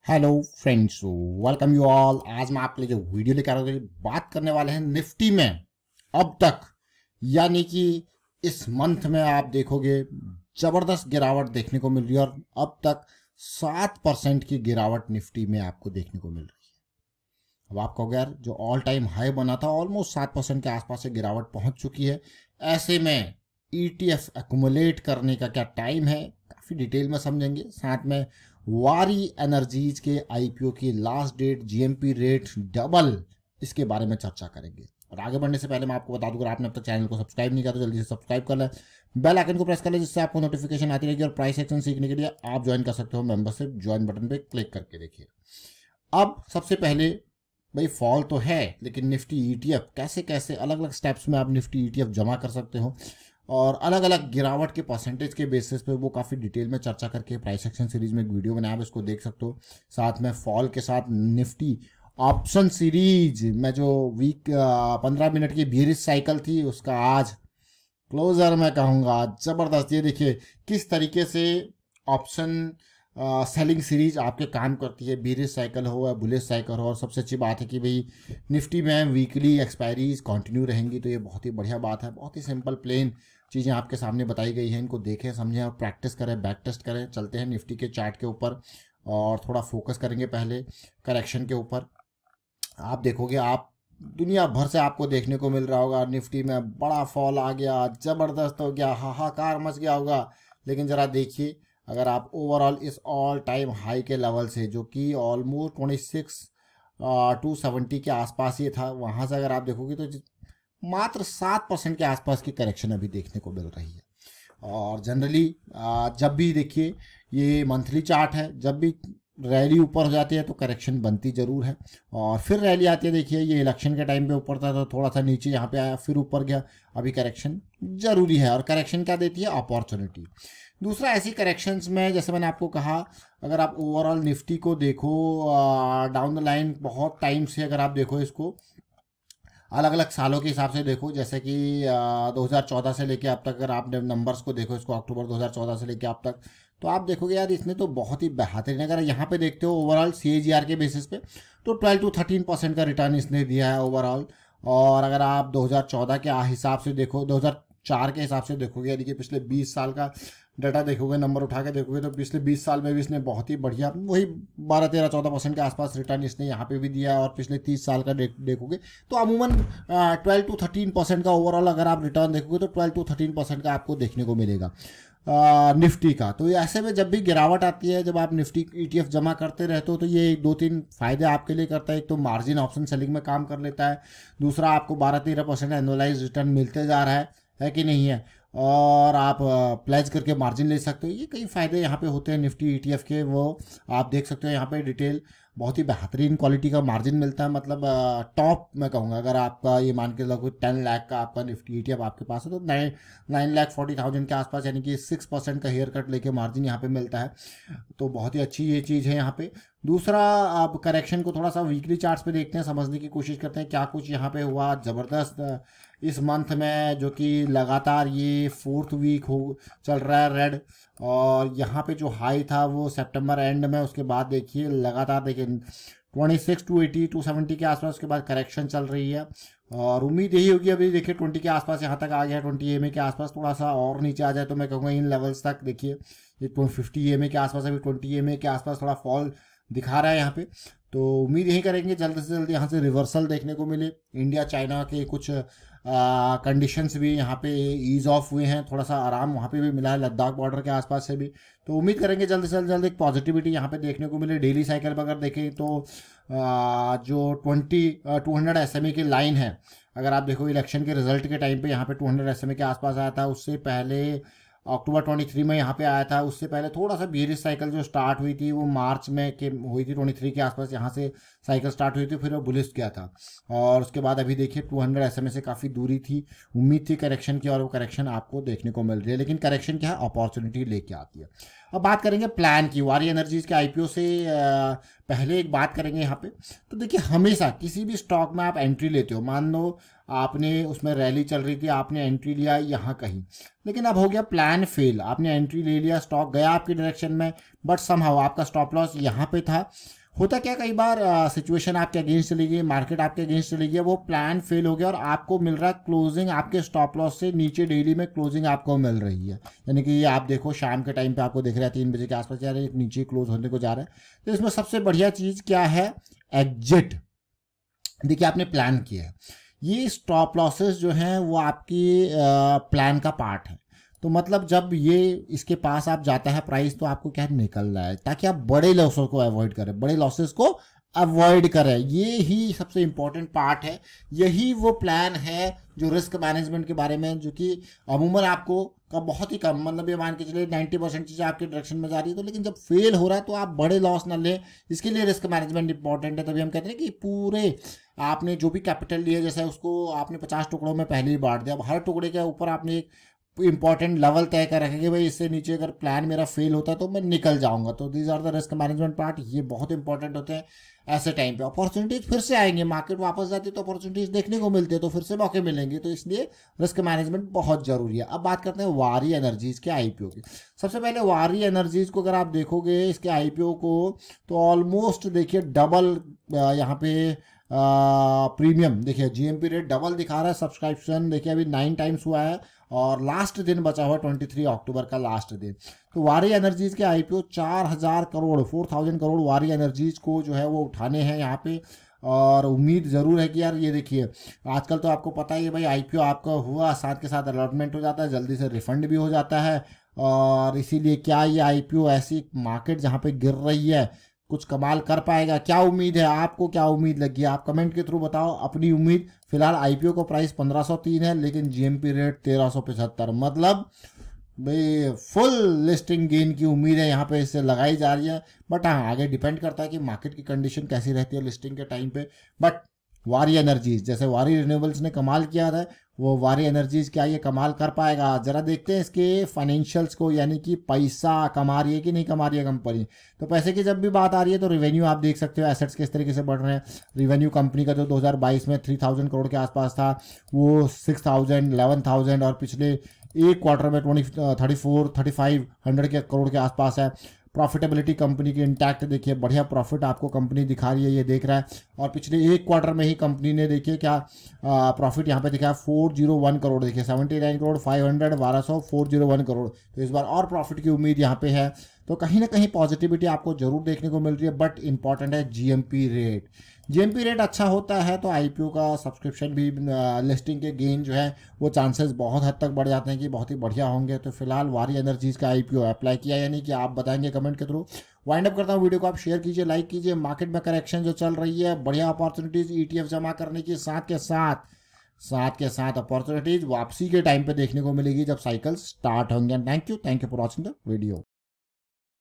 Hello friends, welcome you all. आज मैं आपके लिए जो वीडियो लेकर आ रहा हूँ, बात करने वाले हैं निफ्टी में अब तक, यानी कि इस मंथ में आप देखोगे जबरदस्त गिरावट देखने को मिल रही है और अब तक 7% की गिरावट निफ्टी में आपको देखने को मिल रही है। अब आप कहोगे यार, जो ऑल टाइम हाई बना था ऑलमोस्ट 7% के आसपास से गिरावट पहुंच चुकी है। ऐसे में ETF एक्युमुलेट करने का क्या टाइम है, काफ़ी डिटेल में समझेंगे। साथ में वारी एनर्जीज के IPO की last date, GMP rate double, इसके बारे में चर्चा करेंगे। और आगे बढ़ने से पहले मैं आपको बता दूं, अगर आपने अब तक चैनल को सब्सक्राइब नहीं किया तो जल्दी से सब्सक्राइब कर लें, बेल आइकन को प्रेस कर लें, जिससे आपको नोटिफिकेशन आती रहेगी। और प्राइस एक्शन सीखने के लिए आप ज्वाइन कर सकते हो मेंबरशिप, ज्वाइन बटन पे क्लिक करके देखिए। अब सबसे पहले भाई, फॉल तो है, लेकिन निफ्टी ETF कैसे कैसे अलग अलग स्टेप्स में आप निफ्टी ETF जमा कर सकते हो और अलग अलग गिरावट के परसेंटेज के बेसिस पे वो काफ़ी डिटेल में चर्चा करके प्राइस एक्शन सीरीज में एक वीडियो बनाया, आप इसको देख सकते हो। साथ में फॉल के साथ निफ्टी ऑप्शन सीरीज में जो वीक 15 मिनट की बीरिश साइकिल थी, उसका आज क्लोजर मैं कहूँगा ज़बरदस्त। ये देखिए किस तरीके से ऑप्शन सेलिंग सीरीज आपके काम करती है, बीरिश साइकिल हो या बुलिश साइकिल हो। और सबसे अच्छी बात है कि भाई निफ्टी में वीकली एक्सपायरीज कंटिन्यू रहेंगी, तो ये बहुत ही बढ़िया बात है। बहुत ही सिंपल प्लेन चीज़ें आपके सामने बताई गई हैं, इनको देखें समझें और प्रैक्टिस करें, बैक टेस्ट करें। चलते हैं निफ्टी के चार्ट के ऊपर और थोड़ा फोकस करेंगे पहले करेक्शन के ऊपर। आप देखोगे, आप दुनिया भर से आपको देखने को मिल रहा होगा निफ्टी में बड़ा फॉल आ गया, ज़बरदस्त हो गया, हाहाकार मच गया होगा। लेकिन ज़रा देखिए, अगर आप ओवरऑल इस ऑल टाइम हाई के लेवल से, जो कि ऑलमोस्ट 26,270 के आसपास ये था, वहाँ से अगर आप देखोगे तो मात्र 7% के आसपास की करेक्शन अभी देखने को मिल रही है। और जनरली जब भी देखिए, ये मंथली चार्ट है, जब भी रैली ऊपर हो जाती है तो करेक्शन बनती ज़रूर है और फिर रैली आती है। देखिए ये इलेक्शन के टाइम पे ऊपर था तो थोड़ा सा नीचे यहाँ पे आया, फिर ऊपर गया। अभी करेक्शन ज़रूरी है और करेक्शन क्या देती है? अपॉर्चुनिटी। दूसरा, ऐसी करेक्शंस में जैसे मैंने आपको कहा, अगर आप ओवरऑल निफ्टी को देखो डाउन द लाइन बहुत टाइम से, अगर आप देखो इसको अलग अलग सालों के हिसाब से देखो, जैसे कि 2014 से लेके अब तक, अगर आप नंबर्स को देखो, इसको अक्टूबर 2014 से लेके अब तक, तो आप देखोगे यार इसने तो बहुत ही बेहतरीन, अगर यहाँ पे देखते हो ओवरऑल CAGR के बेसिस पे, तो 12 to 13% का रिटर्न इसने दिया है ओवरऑल। और अगर आप 2014 के हिसाब से देखो, 2004 के हिसाब से देखोगे, यानी कि पिछले 20 साल का डाटा देखोगे, नंबर उठा के देखोगे, तो पिछले 20 साल में भी इसने बहुत ही बढ़िया वही 12-13-14% के आसपास रिटर्न इसने यहाँ पे भी दिया है। और पिछले 30 साल का देखोगे तो अमूमन 12 to 13% का ओवरऑल अगर आप रिटर्न देखोगे तो 12 to 13% का आपको देखने को मिलेगा निफ्टी का। तो ऐसे में जब भी गिरावट आती है, जब आप निफ्टी ETF जमा करते रहते हो, तो ये 2-3 फायदे आपके लिए करता है। एक तो मार्जिन ऑप्शन सेलिंग में काम कर लेता है, दूसरा आपको 12-13% एनुअलाइज रिटर्न मिलते जा रहा है कि नहीं है, और आप प्लेज करके मार्जिन ले सकते हो। ये कई फ़ायदे यहाँ पे होते हैं निफ्टी ETF के, वो आप देख सकते हो यहाँ पे डिटेल। बहुत ही बेहतरीन क्वालिटी का मार्जिन मिलता है, मतलब टॉप मैं कहूँगा। अगर आपका ये मान के लगो 10 लाख का आपका निफ्टी ETF आपके पास है, तो 9,40,000 के आसपास, यानी कि 6% का हेयर कट लेके मार्जिन यहाँ पे मिलता है। तो बहुत ही अच्छी ये चीज़ है यहाँ पे। दूसरा, आप करेक्शन को थोड़ा सा वीकली चार्ट्स पे देखते हैं, समझने की कोशिश करते हैं क्या कुछ यहाँ पे हुआ ज़बरदस्त इस मंथ में, जो कि लगातार ये 4th वीक हो चल रहा है रेड। और यहाँ पे जो हाई था वो सितंबर एंड में, उसके बाद देखिए लगातार देखिए 26, 280, 270 के आसपास, उसके बाद करेक्शन चल रही है। और उम्मीद यही होगी, अभी देखिए 20 के आसपास यहाँ तक आ गया, 20 EMA के आसपास, थोड़ा सा और नीचे आ जाए तो मैं कहूँगा इन लेवल्स तक। देखिए ये 50 EMA के आसपास, अभी 20 EMA के आसपास थोड़ा फॉल दिखा रहा है यहाँ पे। तो उम्मीद यही करेंगे जल्द से जल्द यहाँ से रिवर्सल देखने को मिले। इंडिया चाइना के कुछ कंडीशंस भी यहाँ पे ईज ऑफ हुए हैं, थोड़ा सा आराम वहाँ पे भी मिला है लद्दाख बॉर्डर के आसपास से भी। तो उम्मीद करेंगे जल्द से जल्द एक पॉजिटिविटी यहाँ पे देखने को मिले। डेली साइकिल पर अगर देखें तो जो 200 SMA की लाइन है, अगर आप देखो इलेक्शन के रिजल्ट के टाइम पे यहाँ पे 200 SMA के आसपास आया था। उससे पहले अक्टूबर 23 में यहाँ पे आया था। उससे पहले थोड़ा सा बेरिश साइकिल जो स्टार्ट हुई थी वो मार्च में के हुई थी, 23 के आसपास यहाँ से साइकिल स्टार्ट हुई थी, फिर वो बुलिश गया था। और उसके बाद अभी देखिए 200 SMA से काफ़ी दूरी थी, उम्मीद थी करेक्शन की, और वो करेक्शन आपको देखने को मिल रही है। लेकिन करेक्शन क्या है? अपॉर्चुनिटी लेके आती है। अब बात करेंगे प्लान की, वारी एनर्जीज के आईपीओ से पहले एक बात करेंगे यहाँ पे। तो देखिए हमेशा किसी भी स्टॉक में आप एंट्री लेते हो, मान लो आपने उसमें रैली चल रही थी, आपने एंट्री लिया यहाँ कहीं, लेकिन अब हो गया प्लान फेल, आपने एंट्री ले लिया, स्टॉक गया आपकी डायरेक्शन में, बट समहाउ आपका स्टॉप लॉस यहाँ पे था। होता क्या, कई बार सिचुएशन आपके अगेंस्ट चली गई, मार्केट आपके अगेंस्ट चली गई, वो प्लान फेल हो गया और आपको मिल रहा है क्लोजिंग आपके स्टॉप लॉस से नीचे, डेली में क्लोजिंग आपको मिल रही है। यानी कि ये आप देखो शाम के टाइम पे आपको दिख रहा है 3 बजे के आसपास यार एक नीचे क्लोज होने को जा रहा है। तो इसमें सबसे बढ़िया चीज़ क्या है, एग्जिट। देखिए आपने प्लान किया है, ये स्टॉप लॉसेस जो हैं वो आपकी प्लान का पार्ट है। तो मतलब जब ये इसके पास आप जाता है प्राइस, तो आपको क्या निकलना है ताकि आप बड़े लॉसेस को अवॉइड करें, बड़े लॉसेस को अवॉइड करें। ये ही सबसे इंपॉर्टेंट पार्ट है, यही वो प्लान है जो रिस्क मैनेजमेंट के बारे में, जो कि अमूमन आपको का बहुत ही कम, मतलब ये मान के चलिए 90% चीज़ें आपके डायरेक्शन में जा रही है, तो लेकिन जब फेल हो रहा है तो आप बड़े लॉस ना लें, इसके लिए रिस्क मैनेजमेंट इंपॉर्टेंट है। तभी हम कहते हैं कि पूरे आपने जो भी कैपिटल लिया, जैसे उसको आपने 50 टुकड़ों में पहले ही बांट दिया, अब हर टुकड़े के ऊपर आपने एक इंपॉर्टेंट लेवल तय कर रखें कि भाई इससे नीचे अगर प्लान मेरा फेल होता है तो मैं निकल जाऊंगा। तो these are the risk management part, ये बहुत इंपॉर्टेंट होते हैं। ऐसे टाइम पे अपॉर्चुनिटीज फिर से आएंगे, मार्केट वापस जाती है तो अपॉर्चुनिटीज देखने को मिलती है, तो फिर से मौके मिलेंगे, तो इसलिए रिस्क मैनेजमेंट बहुत जरूरी है। अब बात करते हैं वारी एनर्जीज के आईपीओ की। सबसे पहले वारी एनर्जीज को अगर आप देखोगे इसके आईपीओ को, तो ऑलमोस्ट देखिए डबल यहाँ पे प्रीमियम, देखिए जीएमपी रेट डबल दिखा रहा है, सब्सक्रिप्शन देखिए अभी 9 टाइम्स हुआ है और लास्ट दिन बचा हुआ 23 अक्टूबर का लास्ट दिन। तो वारी एनर्जीज के आईपीओ 4000 करोड़ 4000 करोड़ वारी एनर्जीज को जो है वो उठाने हैं यहाँ पे। और उम्मीद ज़रूर है कि यार ये देखिए आजकल तो आपको पता ही है भाई, आईपीओ आपका हुआ साथ के साथ अलॉटमेंट हो जाता है, जल्दी से रिफंड भी हो जाता है। और इसीलिए क्या ये आईपीओ ऐसी मार्केट जहाँ पे गिर रही है कुछ कमाल कर पाएगा? क्या उम्मीद है आपको, क्या उम्मीद लगी है? आप कमेंट के थ्रू बताओ अपनी उम्मीद। फिलहाल आईपीओ का प्राइस 1503 है, लेकिन जीएमपी रेट 1375, मतलब भाई फुल लिस्टिंग गेन की उम्मीद है यहाँ पे इससे लगाई जा रही है। बट हाँ, आगे डिपेंड करता है कि मार्केट की कंडीशन कैसी रहती है लिस्टिंग के टाइम पे। बट वारी एनर्जीज, जैसे वारी रिन्यूएबल्स ने कमाल किया था, वो वारी एनर्जीज क्या ये कमाल कर पाएगा? जरा देखते हैं इसके फाइनेंशियल्स को, यानी कि पैसा कमा रही है कि नहीं कमा रही है कंपनी। तो पैसे की जब भी बात आ रही है तो रेवेन्यू आप देख सकते हो, एसेट्स किस तरीके से बढ़ रहे हैं। रेवेन्यू कंपनी का जो 2022 में 3000 करोड़ के आसपास था, वो 6000 11,000 और पिछले एक क्वार्टर में 3500 करोड़ के आसपास है। प्रॉफिटेबिलिटी कंपनी की इंटैक्ट देखिए, बढ़िया प्रॉफिट आपको कंपनी दिखा रही है, ये देख रहा है। और पिछले एक क्वार्टर में ही कंपनी ने देखिए क्या प्रॉफिट यहाँ पे दिखा है 401 करोड़, देखिए 79 करोड़ 500 1200 401 करोड़। तो इस बार और प्रॉफिट की उम्मीद यहाँ पे है। तो कहीं ना कहीं पॉजिटिविटी आपको जरूर देखने को मिल रही है। बट इंपॉर्टेंट है जीएमपी रेट। जीएमपी रेट अच्छा होता है तो आईपीओ का सब्सक्रिप्शन भी लिस्टिंग के गेन जो है वो चांसेस बहुत हद तक बढ़ जाते हैं कि बहुत ही बढ़िया होंगे। तो फिलहाल वारी एनर्जीज का आईपीओ अप्लाई किया या नहीं कि आप बताएंगे कमेंट के थ्रू। वाइंड अप करता हूँ वीडियो को, आप शेयर कीजिए, लाइक कीजिए। मार्केट में करेक्शन जो चल रही है, बढ़िया अपॉर्चुनिटीज ईटीएफ जमा करने की, साथ के साथ अपॉर्चुनिटीज वापसी के टाइम पे देखने को मिलेगी जब साइकिल स्टार्ट होंगे। Thank you for watching the video.